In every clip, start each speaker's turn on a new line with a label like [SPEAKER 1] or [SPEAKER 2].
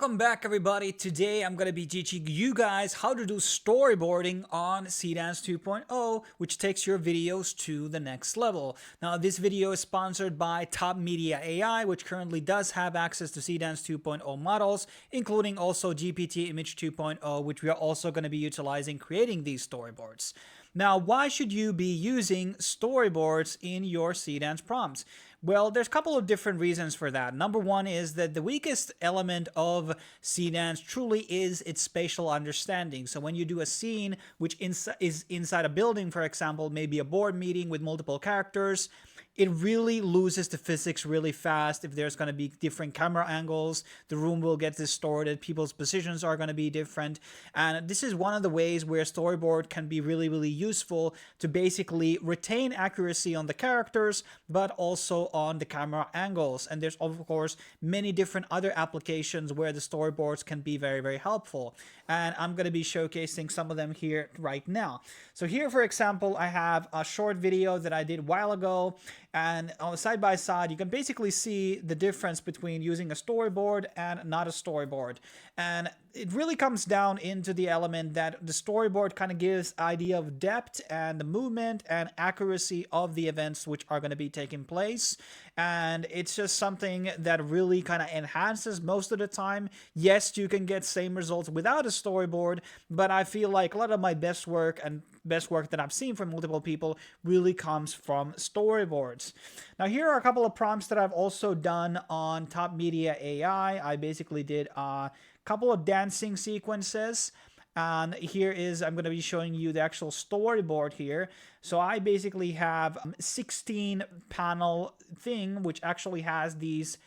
[SPEAKER 1] Welcome back everybody. Today I'm going to be teaching you guys how to do storyboarding on Seedance 2.0, which takes your videos to the next level. Now this video is sponsored by TopMediaI, which currently does have access to Seedance 2.0 models, including also GPT Image 2.0, which we are also going to be utilizing creating these storyboards. Now, why should you be using storyboards in your Seedance prompts? Well, there's a couple of different reasons for that. Number one is that the weakest element of Seedance truly is its spatial understanding. So when you do a scene which is inside a building, for example, maybe a board meeting with multiple characters, it really loses the physics really fast. If there's going to be different camera angles, the room will get distorted, people's positions are going to be different. And this is one of the ways where storyboard can be really useful to basically retain accuracy on the characters, but also on the camera angles. And there's of course many different other applications where the storyboards can be very helpful. And I'm going to be showcasing some of them here right now. So here, for example, I have a short video that I did a while ago. And side by side, you can basically see the difference between using a storyboard and not a storyboard. And it really comes down into the element that the storyboard kind of gives idea of depth and the movement and accuracy of the events which are going to be taking place. And it's just something that really kind of enhances most of the time. Yes, you can get same results without a storyboard, but I feel like a lot of my best work that I've seen from multiple people really comes from storyboards. Now here are a couple of prompts that I've also done on TopMediaI. I basically did a couple of dancing sequences. And here is, I'm going to be showing you the actual storyboard here. So I basically have 16 panel thing, which actually has these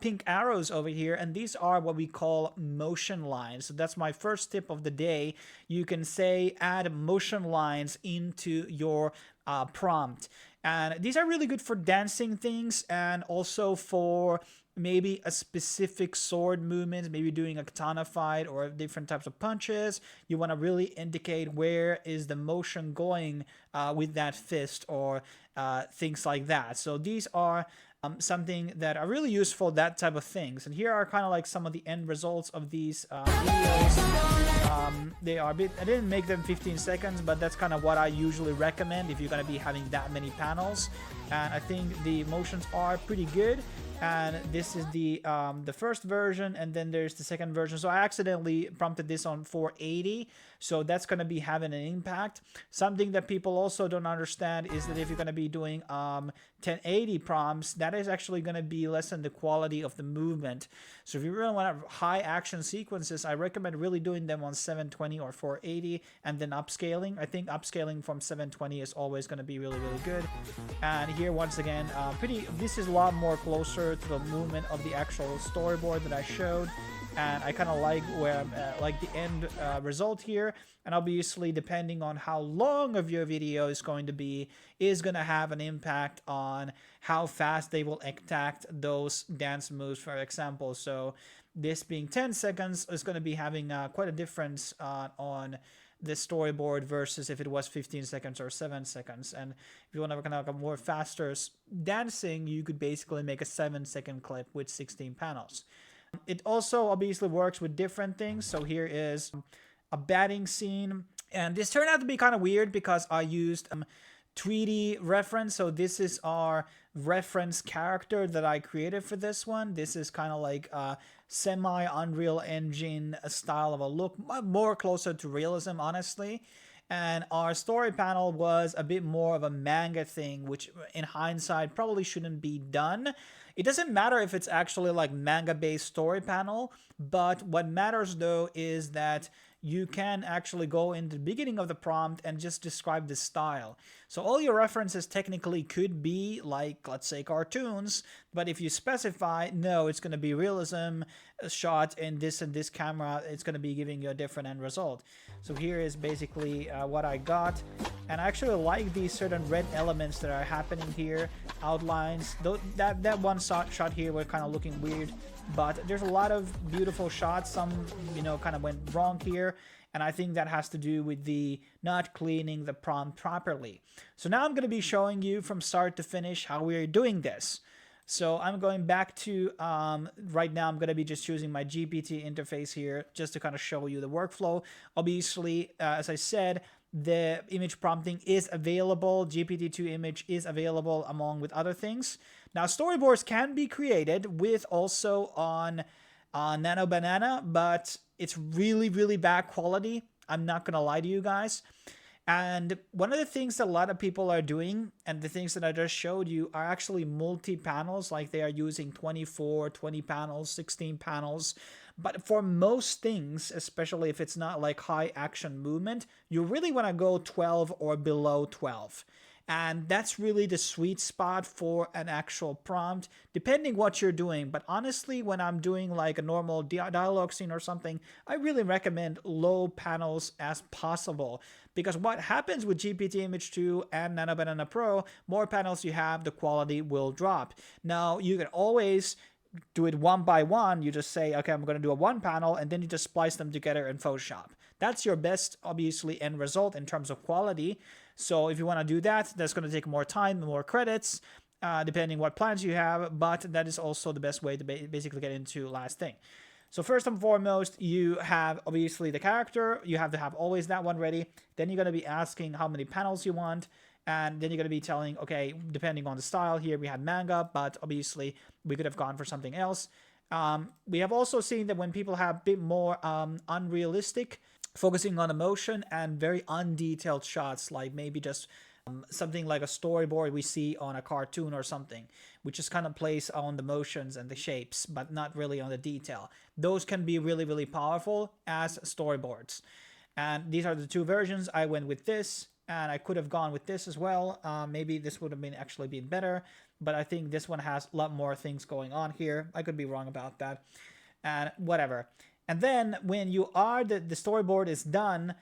[SPEAKER 1] pink arrows over here, and these are what we call motion lines. So that's my first tip of the day. You can say add motion lines into your prompt, and these are really good for dancing things and also for maybe a specific sword movement, maybe doing a katana fight or different types of punches. You want to really indicate where is the motion going with that fist or things like that. So these are something that are really useful, that type of things. And here are kind of like some of the end results of these videos. They are a bit, I didn't make them 15 seconds, but that's kind of what I usually recommend if you're going to be having that many panels. And I think the motions are pretty good. And this is the first version, and then there's the second version. So I accidentally prompted this on 480, so that's going to be having an impact. Something that people also don't understand is that if you're going to be doing 1080 prompts, that is actually going to be lessen the quality of the movement. So if you really want to have high action sequences, I recommend really doing them on 720 or 480 and then upscaling. I think upscaling from 720 is always going to be really good. And here once again, this is a lot more closer to the movement of the actual storyboard that I showed, and I kind of like where like the end result here. And obviously, depending on how long of your video is going to be, is going to have an impact on how fast they will attack those dance moves, for example. So this being 10 seconds is going to be having quite a difference on the storyboard versus if it was 15 seconds or 7 seconds. And if you want to kind of more faster dancing, you could basically make a 7-second clip with 16 panels. It also obviously works with different things. So here is a batting scene, and this turned out to be kind of weird because I used 3D reference. So this is our reference character that I created for this one. This is kind of like a semi Unreal Engine style of a look, more closer to realism, honestly. And our story panel was a bit more of a manga thing, which in hindsight probably shouldn't be done. It doesn't matter if it's actually like manga-based story panel, but what matters though is that you can actually go in the beginning of the prompt and just describe the style. So all your references technically could be like, let's say, cartoons, but if you specify, no, it's going to be realism shot in this and this camera, it's going to be giving you a different end result. So here is basically what I got. And I actually like these certain red elements that are happening here, outlines. That one shot here was kind of looking weird, but there's a lot of beautiful shots. Some, kind of went wrong here, and I think that has to do with the not cleaning the prompt properly. So now I'm going to be showing you from start to finish how we're doing this. So I'm going back to, right now I'm going to be just choosing my GPT interface here just to kind of show you the workflow. Obviously, as I said, the image prompting is available. GPT-2 image is available along with other things. Now, storyboards can be created with also on Nano Banana, but it's really, really bad quality. I'm not going to lie to you guys. And one of the things that a lot of people are doing, and the things that I just showed you, are actually multi-panels, like they are using 24, 20 panels, 16 panels. But for most things, especially if it's not like high action movement, you really want to go 12 or below 12. And that's really the sweet spot for an actual prompt, depending what you're doing. But honestly, when I'm doing like a normal dialogue scene or something, I really recommend low panels as possible. Because what happens with GPT Image 2 and Nano Banana Pro, more panels you have, the quality will drop. Now, you can always do it one by one. You just say, okay, I'm going to do a one panel, and then you just splice them together in Photoshop. That's your best, obviously, end result in terms of quality. So if you want to do that, that's going to take more time, more credits, depending what plans you have, but that is also the best way to basically get into last thing. So first and foremost, you have obviously the character. You have to have always that one ready. Then you're going to be asking how many panels you want. And then you're going to be telling, okay, depending on the style here, we had manga, but obviously we could have gone for something else. We have also seen that when people have a bit more unrealistic, focusing on emotion and very undetailed shots, like maybe just something like a storyboard we see on a cartoon or something, which just kind of plays on the motions and the shapes, but not really on the detail. Those can be really, really powerful as storyboards. And these are the two versions. I went with this, and I could have gone with this as well. Maybe this would have been actually been better, but I think this one has a lot more things going on here. I could be wrong about that, and whatever. And then when you are, the storyboard is done,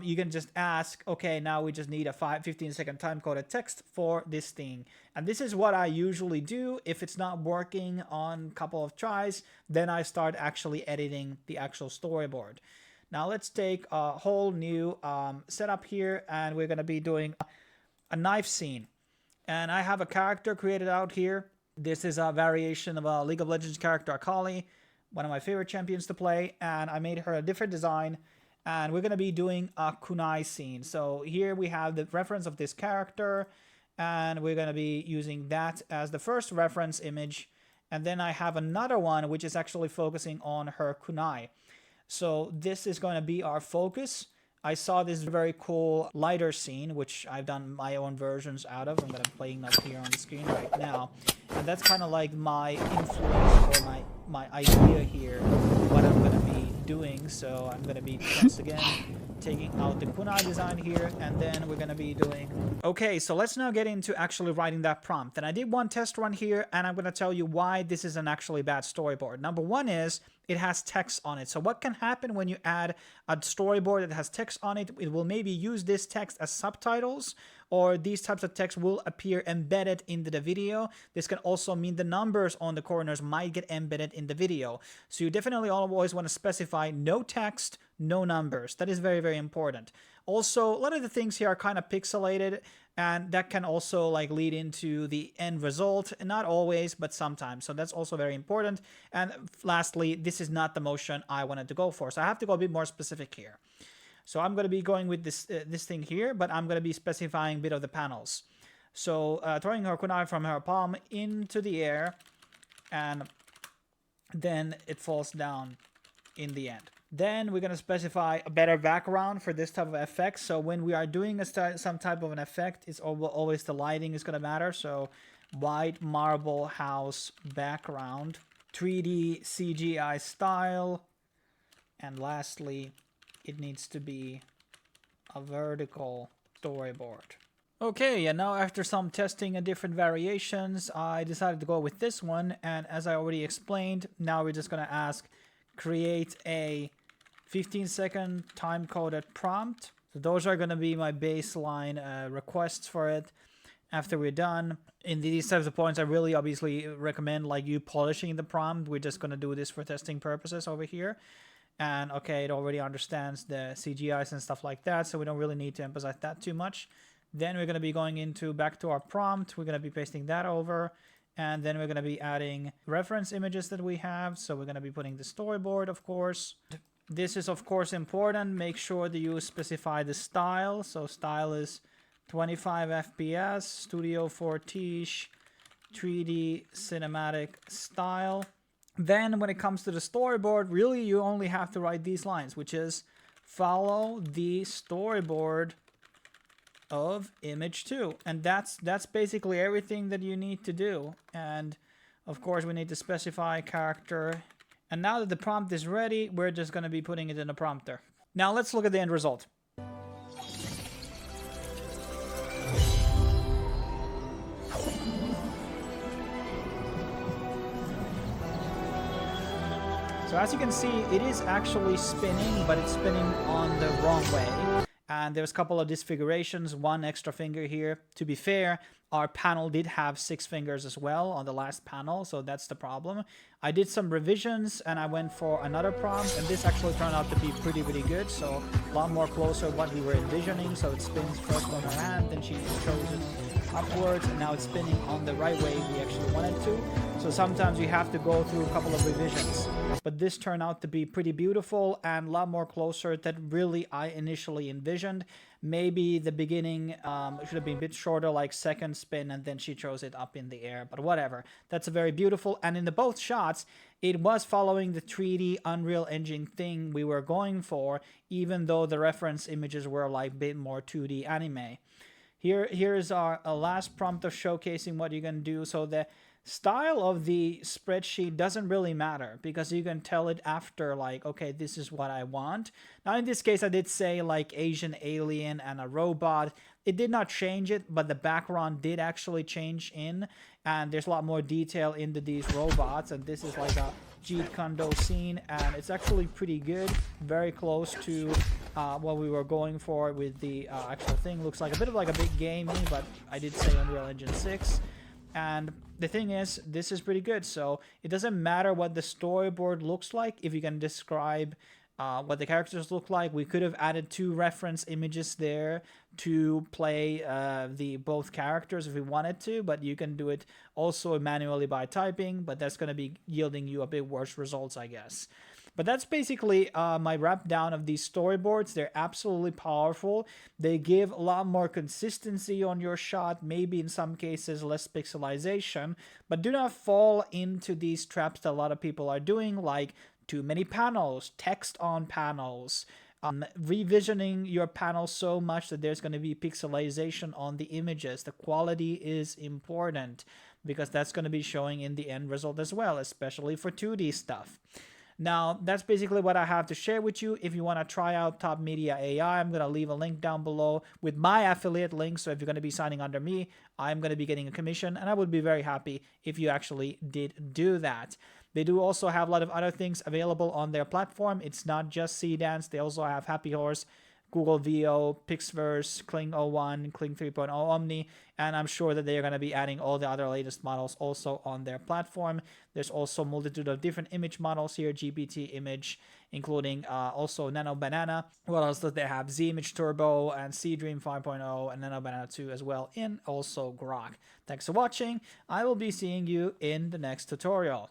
[SPEAKER 1] you can just ask, okay, now we just need a 15-second time-coded text for this thing. And this is what I usually do. If it's not working on a couple of tries, then I start actually editing the actual storyboard. Now let's take a whole new setup here, and we're going to be doing a knife scene. And I have a character created out here. This is a variation of a League of Legends character, Akali, one of my favorite champions to play, and I made her a different design, and we're going to be doing a kunai scene. So here we have the reference of this character, and we're going to be using that as the first reference image, and then I have another one which is actually focusing on her kunai. So this is going to be our focus. I saw this very cool lighter scene, which I've done my own versions out of. I'm going to be playing up here on the screen right now. And that's kind of like my influence, or my idea here, what I'm going to be doing. So I'm going to be, once again, taking out the kunai design here, and then we're going to be doing... Okay, so let's now get into actually writing that prompt. And I did one test run here, and I'm going to tell you why this is an actually bad storyboard. Number one is it has text on it. So what can happen when you add a storyboard that has text on it? It will maybe use this text as subtitles, or these types of text will appear embedded into the video. This can also mean the numbers on the corners might get embedded in the video. So you definitely always want to specify no text, no numbers. That is very, very important. Also, a lot of the things here are kind of pixelated, and that can also like lead into the end result. Not always, but sometimes. So that's also very important. And lastly, this is not the motion I wanted to go for. So I have to go a bit more specific here. So I'm going to be going with this thing here, but I'm going to be specifying a bit of the panels. So throwing her kunai from her palm into the air, and then it falls down in the end. Then we're going to specify a better background for this type of effect. So when we are doing some type of an effect, it's always the lighting is going to matter. So white marble house background, 3D CGI style, and lastly, it needs to be a vertical storyboard. Okay, and now after some testing and different variations, I decided to go with this one. And as I already explained, now we're just going to ask, create a 15-second time-coded prompt. So those are going to be my baseline requests for it. After we're done, in these types of points, I really obviously recommend like you polishing the prompt. We're just going to do this for testing purposes over here. And okay, it already understands the CGIs and stuff like that, so we don't really need to emphasize that too much. Then we're going to be going into back to our prompt. We're going to be pasting that over, And then we're going to be adding reference images that we have. So we're going to be putting the storyboard, of course. This is, of course, important. Make sure that you specify the style. So style is 25 FPS, Studio Fortiche, 3D cinematic style. Then when it comes to the storyboard, really you only have to write these lines, which is follow the storyboard of image 2, and that's basically everything that you need to do. And of course we need to specify character, and now that the prompt is ready, we're just going to be putting it in a prompter. Now let's look at the end result. So as you can see, it is actually spinning, but it's spinning on the wrong way. And there's a couple of disfigurations, one extra finger here. To be fair, our panel did have 6 fingers as well on the last panel, so that's the problem. I did some revisions and I went for another prompt, and this actually turned out to be pretty good. So a lot more closer to what we were envisioning. So it spins first on her hand, then she throws it upwards, and now it's spinning on the right way we actually wanted to. So sometimes you have to go through a couple of revisions. But this turned out to be pretty beautiful and a lot more closer than really I initially envisioned. Maybe the beginning should have been a bit shorter, like second spin, and then she throws it up in the air. But whatever. That's very beautiful. And in the both shots, it was following the 3D Unreal Engine thing we were going for, even though the reference images were like a bit more 2D anime. Here is our last prompt of showcasing what you can do. So the style of the spreadsheet doesn't really matter because you can tell it after, like, okay, this is what I want. Now in this case I did say like Asian alien and a robot. It did not change it, but the background did actually change in, and there's a lot more detail into these robots. And this is like a Jeet Kune scene, and it's actually pretty good, very close to what we were going for with the actual thing. Looks like a bit of like a big gamey, but I did say Unreal Engine 6. And the thing is, this is pretty good. So it doesn't matter what the storyboard looks like if you can describe what the characters look like. We could have added 2 reference images there to play the both characters if we wanted to, but you can do it also manually by typing, but that's going to be yielding you a bit worse results, I guess. But that's basically my wrap down of these storyboards. They're absolutely powerful. They give a lot more consistency on your shot, maybe in some cases less pixelization, but do not fall into these traps that a lot of people are doing, like too many panels, text on panels, revisioning your panel so much that there's going to be pixelization on the images. The quality is important because that's going to be showing in the end result as well, especially for 2D stuff. Now, that's basically what I have to share with you. If you want to try out TopMediaI, I'm going to leave a link down below with my affiliate link. So if you're going to be signing under me, I'm going to be getting a commission, and I would be very happy if you actually did do that. They do also have a lot of other things available on their platform. It's not just Seedance. They also have Happy Horse, Google VO, Pixverse, Kling 01, Kling 3.0 Omni, and I'm sure that they are going to be adding all the other latest models also on their platform. There's also a multitude of different image models here, GPT image, including also Nano Banana. What else does they have? Z Image Turbo and C-Dream 5.0 and Nano Banana 2 as well, and also Grok. Thanks for watching. I will be seeing you in the next tutorial.